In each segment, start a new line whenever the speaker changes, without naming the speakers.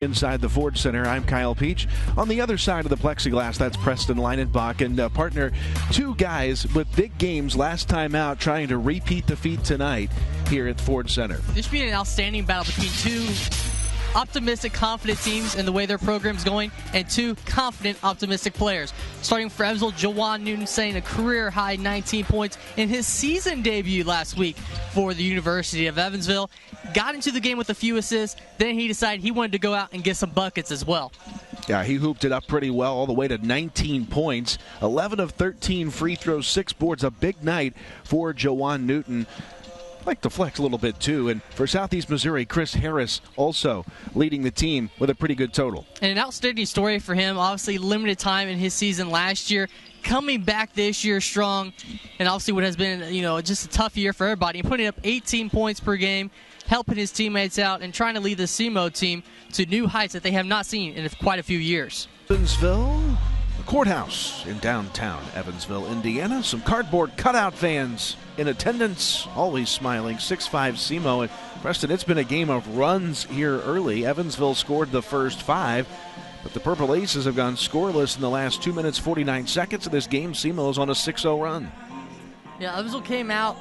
Inside the Ford Center, I'm Kyle Peach. On the other side of the plexiglass, that's Preston Leinenbach and partner. Two guys with big games last time out trying to repeat the feat tonight here at Ford Center.
This should be an outstanding battle between two optimistic, confident teams in the way their program's going, and two confident, optimistic players. Starting for Evansville, Jawan Newton setting a career-high 19 points in his season debut last week for the University of Evansville. Got into the game with a few assists, then he decided he wanted to go out and get some buckets as well.
Yeah, he hooped it up pretty well, all the way to 19 points. 11 of 13 free throws, 6 boards. A big night for Jawan Newton. Like to flex a little bit too, and for Southeast Missouri, Chris Harris also leading the team with a pretty good total.
And an outstanding story for him. Obviously limited time in his season last year, coming back this year strong, and obviously what has been just a tough year for everybody, and putting up 18 points per game, helping his teammates out, and trying to lead the SEMO team to new heights that they have not seen in quite a few years.
Evansville, the courthouse in downtown Evansville, Indiana. Some cardboard cutout fans in attendance, always smiling. 6-5 SEMO. And Preston, it's been a game of runs here early. Evansville scored the first 5, but the Purple Aces have gone scoreless in the last 2 minutes, 49 seconds of this game. SEMO is on a 6-0 run.
Yeah, Evansville came out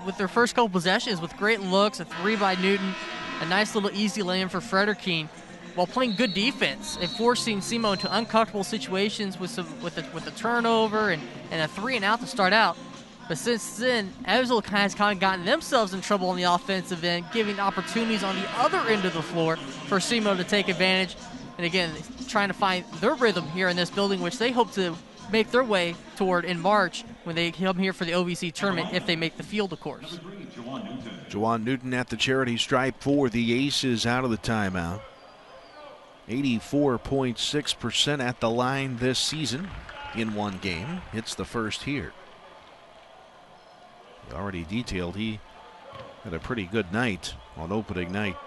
with their first couple possessions with great looks, a 3 by Newton, a nice little easy lay-in for Fredericking, while playing good defense and forcing SEMO into uncomfortable situations with a turnover and a 3-and-out to start out. But since then, Evansville has kind of gotten themselves in trouble on the offensive end, giving opportunities on the other end of the floor for SEMO to take advantage. And again, trying to find their rhythm here in this building, which they hope to make their way toward in March when they come here for the OVC tournament, if they make the field, of course.
Jawan Newton at the charity stripe for the Aces out of the timeout. 84.6% at the line this season in one game. Hits the first here. Already detailed, he had a pretty good night on opening night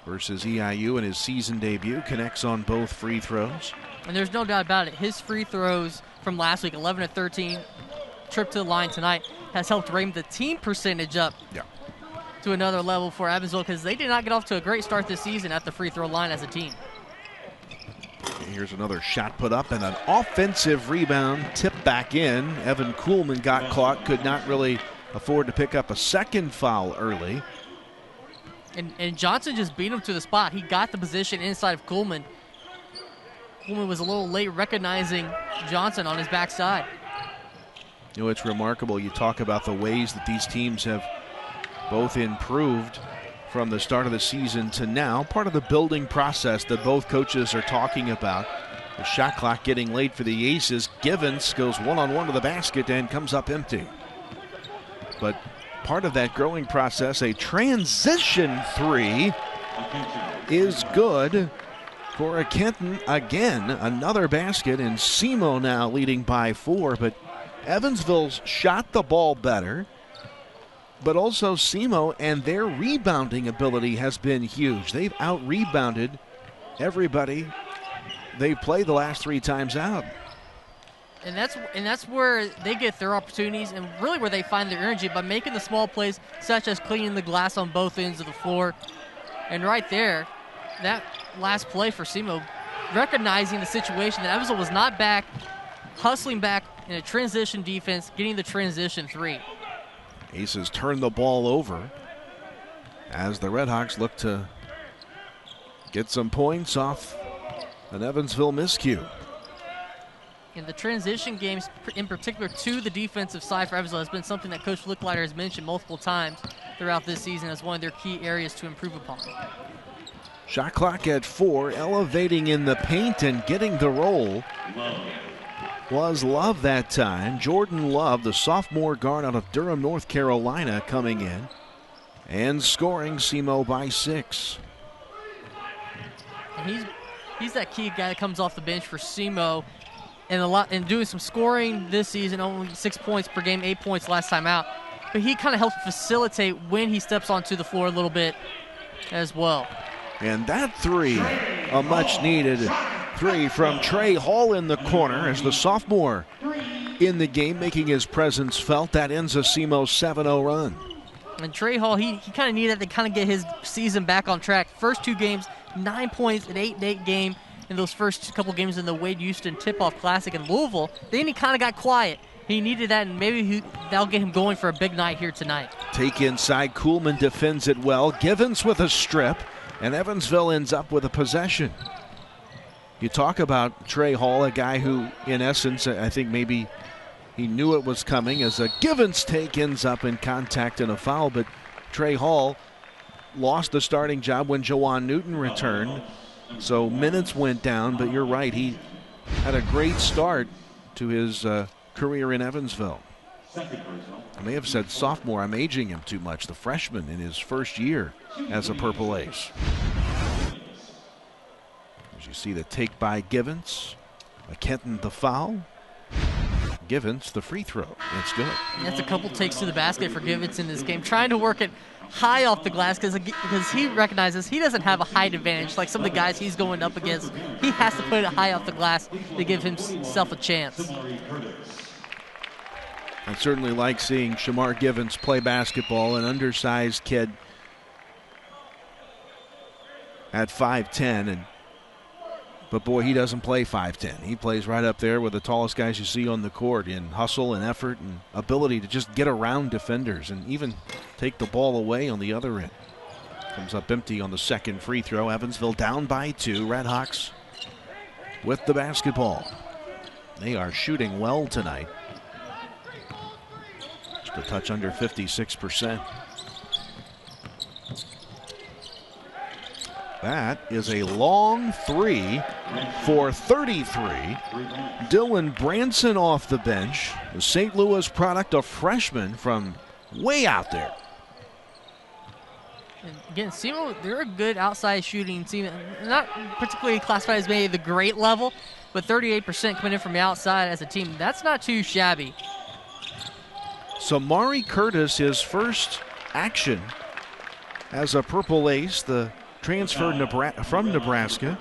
versus EIU in his season debut. Connects on both free throws.
And there's no doubt about it, his free throws from last week, 11 of 13, trip to the line tonight, has helped raise the team percentage up to another level for Evansville, because they did not get off to a great start this season at the free throw line as a team.
Here's another shot put up and an offensive rebound tipped back in. Evan Kuhlman got caught, could not really afford to pick up a second foul early.
And Johnson just beat him to the spot. He got the position inside of Kuhlman. Kuhlman was a little late recognizing Johnson on his backside.
It's remarkable. You talk about the ways that these teams have both improved from the start of the season to now. Part of the building process that both coaches are talking about. The shot clock getting late for the Aces. Givens goes one-on-one to the basket and comes up empty. But part of that growing process, a transition 3 is good for a Kenton. Again, another basket, and SEMO now leading by 4. But Evansville's shot the ball better, but also SEMO and their rebounding ability has been huge. They've out-rebounded everybody they've played the last 3 times out.
And that's where they get their opportunities, and really where they find their energy, by making the small plays, such as cleaning the glass on both ends of the floor. And right there, that last play for SEMO, recognizing the situation that Evansville was not back, hustling back in a transition defense, getting the transition 3.
Aces turn the ball over as the Redhawks look to get some points off an Evansville miscue.
In the transition games, in particular to the defensive side for Evansville, has been something that Coach Licklider has mentioned multiple times throughout this season as one of their key areas to improve upon.
Shot clock at 4, elevating in the paint and getting the roll was Love that time. Jordan Love, the sophomore guard out of Durham, North Carolina, coming in and scoring. SEMO by 6.
And he's that key guy that comes off the bench for SEMO, and doing some scoring this season. Only 6 points per game, 8 points last time out. But he kind of helps facilitate when he steps onto the floor a little bit as well.
And that 3, a much-needed 3 from Trey Hall in the corner as the sophomore in the game, making his presence felt. That ends a SEMO 7-0 run.
And Trey Hall, he kind of needed to kind of get his season back on track. First 2 games 9 points, an 8-8 game in those first couple games in the Wade Houston Tip-Off Classic in Louisville. Then he kind of got quiet. He needed that, and maybe that'll get him going for a big night here tonight.
Take inside, Kuhlman defends it well. Givens with a strip, and Evansville ends up with a possession. You talk about Trey Hall, a guy who, in essence, I think maybe he knew it was coming, as a Givens take ends up in contact and a foul, but Trey Hall lost the starting job when Jawan Newton returned, so minutes went down, but you're right, he had a great start to his career in Evansville. I may have said sophomore, I'm aging him too much, the freshman in his first year as a Purple Ace. As you see the take by Givens, Kenton the foul, Givens the free throw. It's good.
That's a couple takes to the basket for Givens in this game, trying to work it high off the glass because he recognizes he doesn't have a height advantage like some of the guys he's going up against. He has to put it high off the glass to give himself a chance.
I certainly like seeing Shamar Givens play basketball, an undersized kid at 5'10", but boy, he doesn't play 5'10". He plays right up there with the tallest guys you see on the court in hustle and effort and ability to just get around defenders and even take the ball away on the other end. Comes up empty on the second free throw. Evansville down by 2. Redhawks with the basketball. They are shooting well tonight. Just a touch under 56%. That is a long three for 33. Dylan Branson off the bench. The St. Louis product, a freshman from way out there.
And again, SEMO, they're a good outside shooting team. Not particularly classified as maybe the great level, but 38% coming in from the outside as a team. That's not too shabby.
So Mari Curtis, his first action as a Purple Ace, the transfer from Nebraska,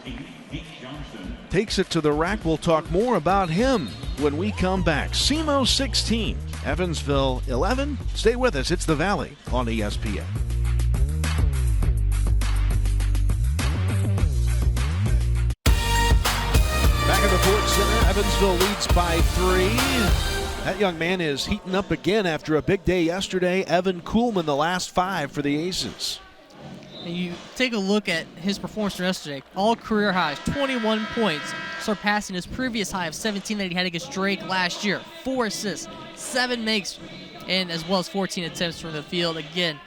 takes it to the rack. We'll talk more about him when we come back. SEMO 16, Evansville 11. Stay with us. It's the Valley on ESPN. Back at the Ford Center, Evansville leads by 3. That young man is heating up again after a big day yesterday. Evan Kuhlman, the last 5 for the Aces.
And you take a look at his performance from yesterday. All career highs, 21 points, surpassing his previous high of 17 that he had against Drake last year. 4 assists, 7 makes, and as well as 14 attempts from the field. Again,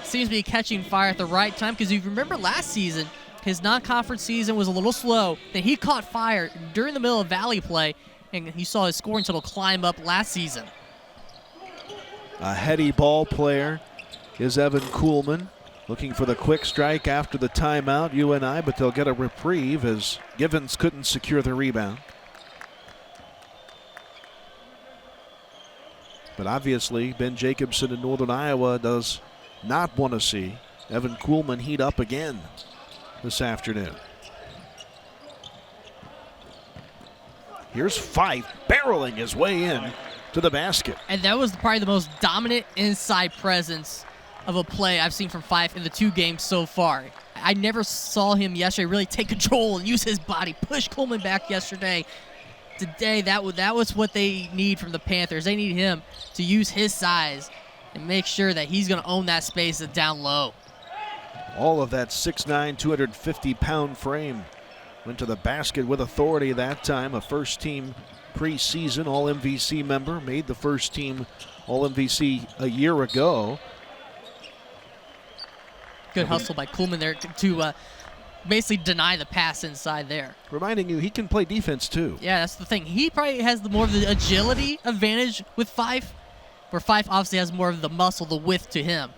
seems to be catching fire at the right time, because you remember last season, his non-conference season was a little slow. Then he caught fire during the middle of Valley play, and you saw his scoring total climb up last season.
A heady ball player is Evan Kuhlman. Looking for the quick strike after the timeout, UNI, but they'll get a reprieve as Givens couldn't secure the rebound. But obviously, Ben Jacobson in Northern Iowa does not want to see Evan Kuhlman heat up again this afternoon. Here's Fife barreling his way in to the basket.
And that was probably the most dominant inside presence of a play I've seen from Fife in the 2 games so far. I never saw him yesterday really take control and use his body, push Kuhlman back yesterday. Today, that was what they need from the Panthers. They need him to use his size and make sure that he's going to own that space down low.
All of that 6'9", 250-pound frame went to the basket with authority that time. A first-team preseason All-MVC member, made the first-team All-MVC a year ago.
Good hustle by Kuhlman there to basically deny the pass inside there.
Reminding you, he can play defense too.
Yeah, that's the thing. He probably has more of the agility advantage with Fife, where Fife obviously has more of the muscle, the width to him.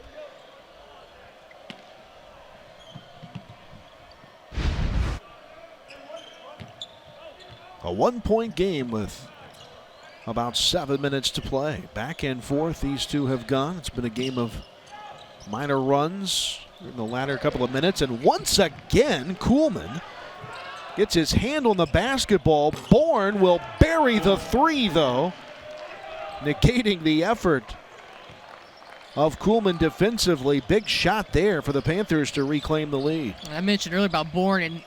A 1-point game with about 7 minutes to play. Back and forth these two have gone. It's been a game of minor runs in the latter couple of minutes. And once again, Kuhlman gets his hand on the basketball. Bourne will bury the 3, though, negating the effort of Kuhlman defensively. Big shot there for the Panthers to reclaim the lead.
I mentioned earlier about Bourne and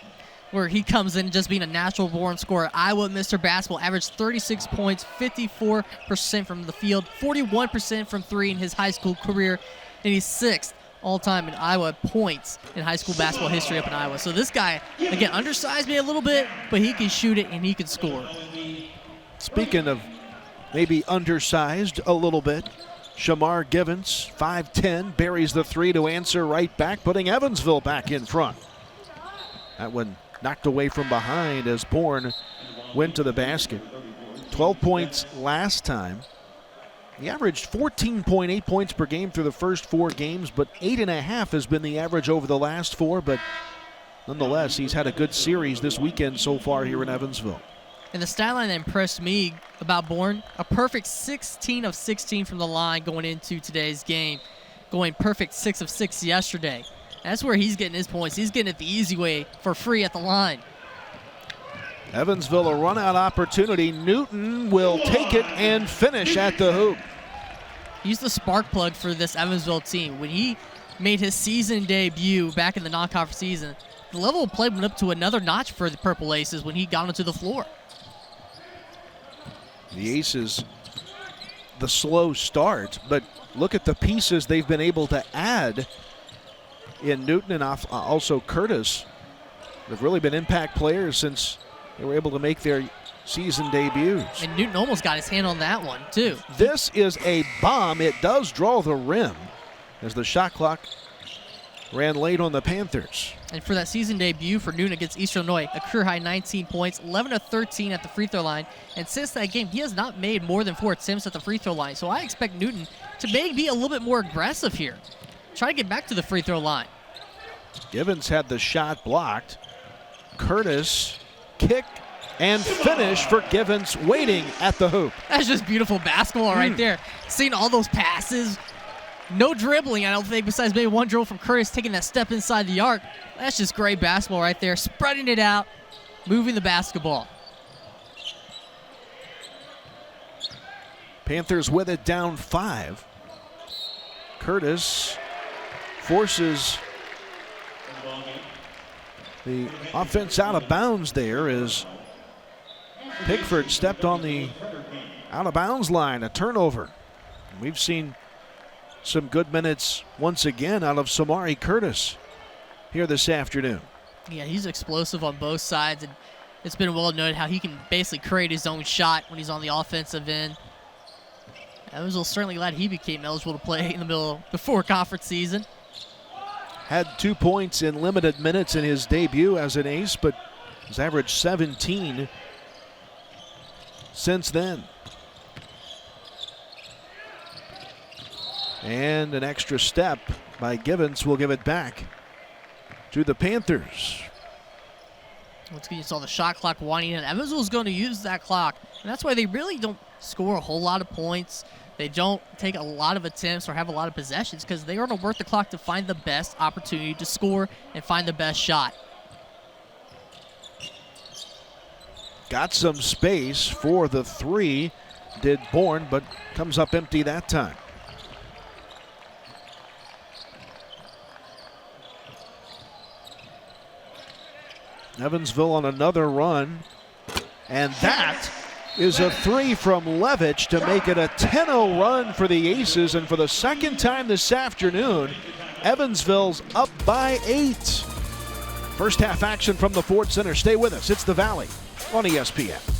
where he comes in just being a natural born scorer. Iowa Mr. Basketball averaged 36 points, 54% from the field, 41% from three in his high school career, and he's 6th all-time in Iowa points in high school basketball history up in Iowa. So this guy, again, undersized me a little bit, but he can shoot it and he can score.
Speaking of maybe undersized a little bit, Shamar Givens, 5'10", buries the three to answer right back, putting Evansville back in front. That one knocked away from behind as Bourne went to the basket. 12 points last time. He averaged 14.8 points per game through the first 4 games, but 8.5 has been the average over the last 4. But nonetheless, he's had a good series this weekend so far here in Evansville.
And the stat line that impressed me about Bourne, a perfect 16 of 16 from the line going into today's game, going perfect 6 of 6 yesterday. That's where he's getting his points. He's getting it the easy way for free at the line.
Evansville a run-out opportunity. Newton will take it and finish at the hoop.
He's the spark plug for this Evansville team. When he made his season debut back in the non-conference season, the level of play went up to another notch for the Purple Aces when he got onto the floor.
The Aces, the slow start, but look at the pieces they've been able to add in Newton and also Curtis. They've really been impact players since they were able to make their season debuts.
And Newton almost got his hand on that one, too.
This is a bomb. It does draw the rim as the shot clock ran late on the Panthers.
And for that season debut for Newton against Eastern Illinois, a career-high 19 points, 11 of 13 at the free throw line. And since that game, he has not made more than 4 attempts at the free throw line. So I expect Newton to maybe be a little bit more aggressive here. Try to get back to the free throw line.
Givens had the shot blocked. Curtis kick and finish for Givens, waiting at the hoop.
That's just beautiful basketball right there. Seeing all those passes. No dribbling, I don't think, besides maybe one dribble from Curtis taking that step inside the arc. That's just great basketball right there. Spreading it out, moving the basketball.
Panthers with it down 5. Curtis forces the offense out of bounds there as Pickford stepped on the out of bounds line, a turnover. We've seen some good minutes once again out of Samari Curtis here this afternoon.
Yeah, he's explosive on both sides, and it's been well noted how he can basically create his own shot when he's on the offensive end. I was certainly glad he became eligible to play in the middle before conference season.
Had 2 points in limited minutes in his debut as an ace, but has averaged 17 since then. And an extra step by Givens will give it back to the Panthers.
Once again, you saw the shot clock winding in. Evansville's going to use that clock, and that's why they really don't score a whole lot of points. They don't take a lot of attempts or have a lot of possessions because they are going to work the clock to find the best opportunity to score and find the best shot.
Got some space for the 3, did Bourne, but comes up empty that time. Evansville on another run, and that is a 3 from Levitch to make it a 10-0 run for the Aces. And for the second time this afternoon, Evansville's up by 8. First half action from the Ford Center. Stay with us. It's the Valley on ESPN.